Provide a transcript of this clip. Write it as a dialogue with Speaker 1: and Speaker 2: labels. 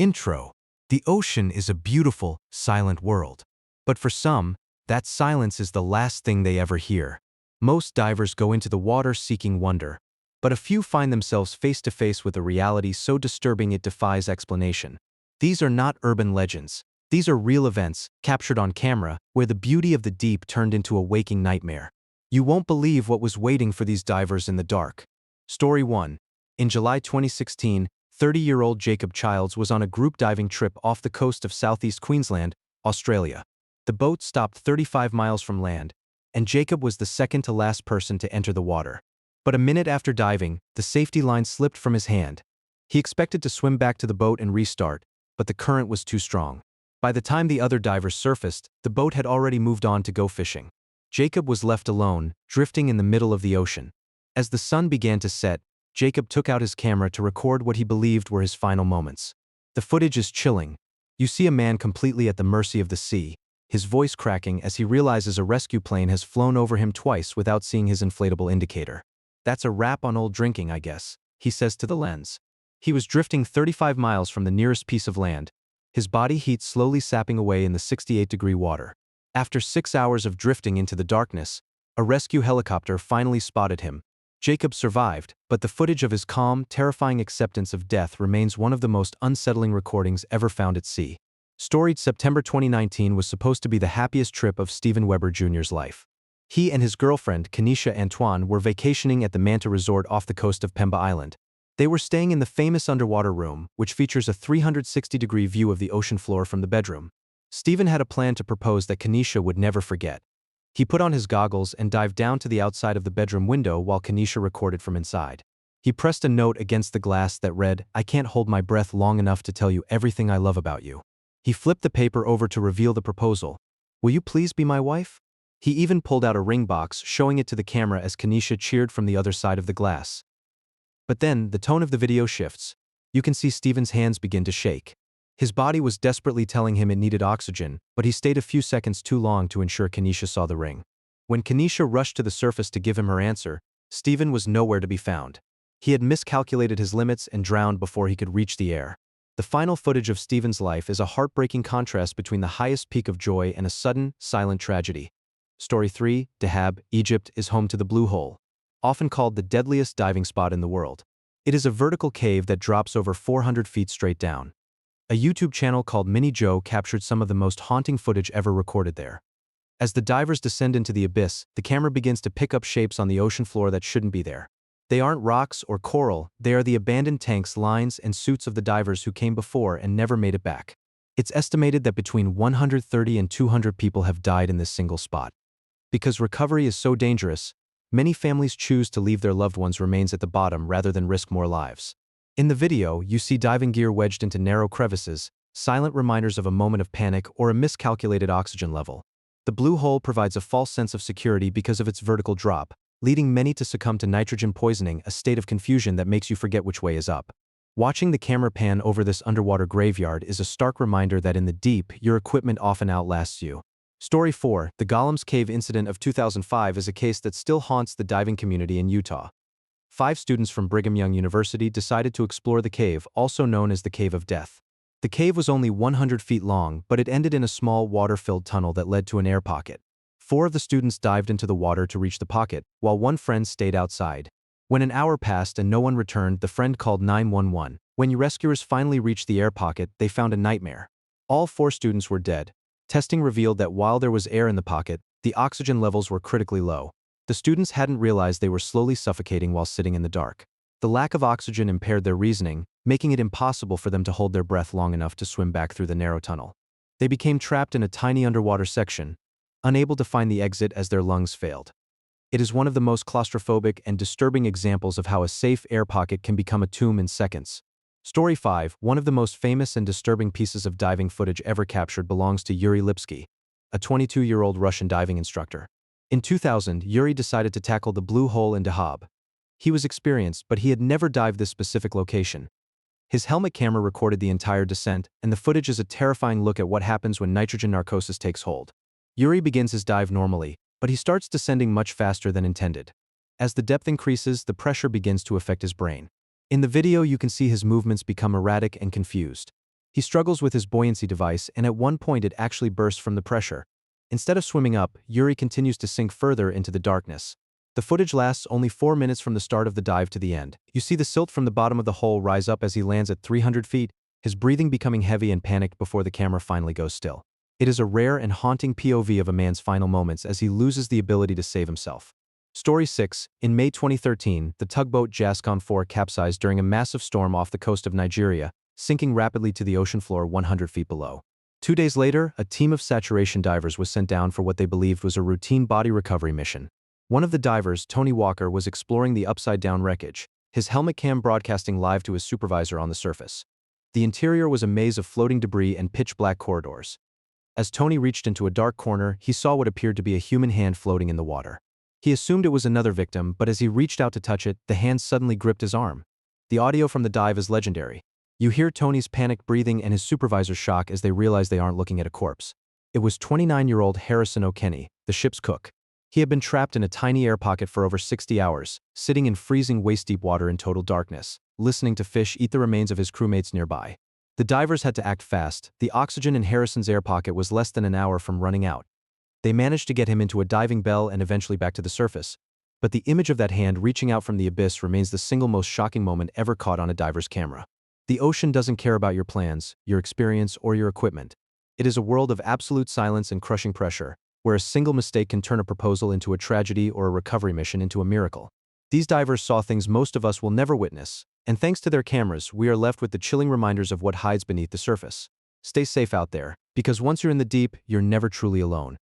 Speaker 1: Intro. The ocean is a beautiful, silent world. But for some, that silence is the last thing they ever hear. Most divers go into the water seeking wonder, but a few find themselves face to face with a reality so disturbing it defies explanation. These are not urban legends. These are real events, captured on camera, where the beauty of the deep turned into a waking nightmare. You won't believe what was waiting for these divers in the dark. Story 1. In July 2016, 30-year-old Jacob Childs was on a group diving trip off the coast of southeast Queensland, Australia. The boat stopped 35 miles from land, and Jacob was the second to last person to enter the water. But a minute after diving, the safety line slipped from his hand. He expected to swim back to the boat and restart, but the current was too strong. By the time the other divers surfaced, the boat had already moved on to go fishing. Jacob was left alone, drifting in the middle of the ocean. As the sun began to set, Jacob took out his camera to record what he believed were his final moments. The footage is chilling. You see a man completely at the mercy of the sea, his voice cracking as he realizes a rescue plane has flown over him twice without seeing his inflatable indicator. "That's a wrap on old drinking, I guess," he says to the lens. He was drifting 35 miles from the nearest piece of land, his body heat slowly sapping away in the 68-degree water. After 6 hours of drifting into the darkness, a rescue helicopter finally spotted him. Jacob survived, but the footage of his calm, terrifying acceptance of death remains one of the most unsettling recordings ever found at sea. Storied September 2019 was supposed to be the happiest trip of Steven Weber Jr.'s life. He and his girlfriend, Kenesha Antoine, were vacationing at the Manta Resort off the coast of Pemba Island. They were staying in the famous underwater room, which features a 360-degree view of the ocean floor from the bedroom. Steven had a plan to propose that Kenesha would never forget. He put on his goggles and dived down to the outside of the bedroom window while Kenesha recorded from inside. He pressed a note against the glass that read, "I can't hold my breath long enough to tell you everything I love about you." He flipped the paper over to reveal the proposal. "Will you please be my wife?" He even pulled out a ring box, showing it to the camera as Kenesha cheered from the other side of the glass. But then, the tone of the video shifts. You can see Steven's hands begin to shake. His body was desperately telling him it needed oxygen, but he stayed a few seconds too long to ensure Kenesha saw the ring. When Kenesha rushed to the surface to give him her answer, Steven was nowhere to be found. He had miscalculated his limits and drowned before he could reach the air. The final footage of Steven's life is a heartbreaking contrast between the highest peak of joy and a sudden, silent tragedy. Story 3, Dahab, Egypt is home to the Blue Hole, often called the deadliest diving spot in the world. It is a vertical cave that drops over 400 feet straight down. A YouTube channel called Mini Joe captured some of the most haunting footage ever recorded there. As the divers descend into the abyss, the camera begins to pick up shapes on the ocean floor that shouldn't be there. They aren't rocks or coral, they are the abandoned tanks, lines, and suits of the divers who came before and never made it back. It's estimated that between 130 and 200 people have died in this single spot. Because recovery is so dangerous, many families choose to leave their loved ones' remains at the bottom rather than risk more lives. In the video, you see diving gear wedged into narrow crevices, silent reminders of a moment of panic or a miscalculated oxygen level. The Blue Hole provides a false sense of security because of its vertical drop, leading many to succumb to nitrogen poisoning, a state of confusion that makes you forget which way is up. Watching the camera pan over this underwater graveyard is a stark reminder that in the deep, your equipment often outlasts you. Story 4, the Golems Cave incident of 2005 is a case that still haunts the diving community in Utah. 5 students from Brigham Young University decided to explore the cave, also known as the Cave of Death. The cave was only 100 feet long, but it ended in a small water-filled tunnel that led to an air pocket. 4 of the students dived into the water to reach the pocket, while one friend stayed outside. When an hour passed and no one returned, the friend called 911. When rescuers finally reached the air pocket, they found a nightmare. All 4 students were dead. Testing revealed that while there was air in the pocket, the oxygen levels were critically low. The students hadn't realized they were slowly suffocating while sitting in the dark. The lack of oxygen impaired their reasoning, making it impossible for them to hold their breath long enough to swim back through the narrow tunnel. They became trapped in a tiny underwater section, unable to find the exit as their lungs failed. It is one of the most claustrophobic and disturbing examples of how a safe air pocket can become a tomb in seconds. Story 5, one of the most famous and disturbing pieces of diving footage ever captured belongs to Yuri Lipsky, a 22-year-old Russian diving instructor. In 2000, Yuri decided to tackle the Blue Hole in Dahab. He was experienced, but he had never dived this specific location. His helmet camera recorded the entire descent, and the footage is a terrifying look at what happens when nitrogen narcosis takes hold. Yuri begins his dive normally, but he starts descending much faster than intended. As the depth increases, the pressure begins to affect his brain. In the video, you can see his movements become erratic and confused. He struggles with his buoyancy device, and at one point it actually bursts from the pressure. Instead of swimming up, Yuri continues to sink further into the darkness. The footage lasts only 4 minutes from the start of the dive to the end. You see the silt from the bottom of the hole rise up as he lands at 300 feet, his breathing becoming heavy and panicked before the camera finally goes still. It is a rare and haunting POV of a man's final moments as he loses the ability to save himself. Story 6. In May 2013, the tugboat Jascon 4 capsized during a massive storm off the coast of Nigeria, sinking rapidly to the ocean floor 100 feet below. 2 days later, a team of saturation divers was sent down for what they believed was a routine body recovery mission. One of the divers, Tony Walker, was exploring the upside-down wreckage, his helmet cam broadcasting live to his supervisor on the surface. The interior was a maze of floating debris and pitch-black corridors. As Tony reached into a dark corner, he saw what appeared to be a human hand floating in the water. He assumed it was another victim, but as he reached out to touch it, the hand suddenly gripped his arm. The audio from the dive is legendary. You hear Tony's panicked breathing and his supervisor's shock as they realize they aren't looking at a corpse. It was 29-year-old Harrison O'Kenny, the ship's cook. He had been trapped in a tiny air pocket for over 60 hours, sitting in freezing waist-deep water in total darkness, listening to fish eat the remains of his crewmates nearby. The divers had to act fast. The oxygen in Harrison's air pocket was less than an hour from running out. They managed to get him into a diving bell and eventually back to the surface. But the image of that hand reaching out from the abyss remains the single most shocking moment ever caught on a diver's camera. The ocean doesn't care about your plans, your experience, or your equipment. It is a world of absolute silence and crushing pressure, where a single mistake can turn a proposal into a tragedy or a recovery mission into a miracle. These divers saw things most of us will never witness, and thanks to their cameras, we are left with the chilling reminders of what hides beneath the surface. Stay safe out there, because once you're in the deep, you're never truly alone.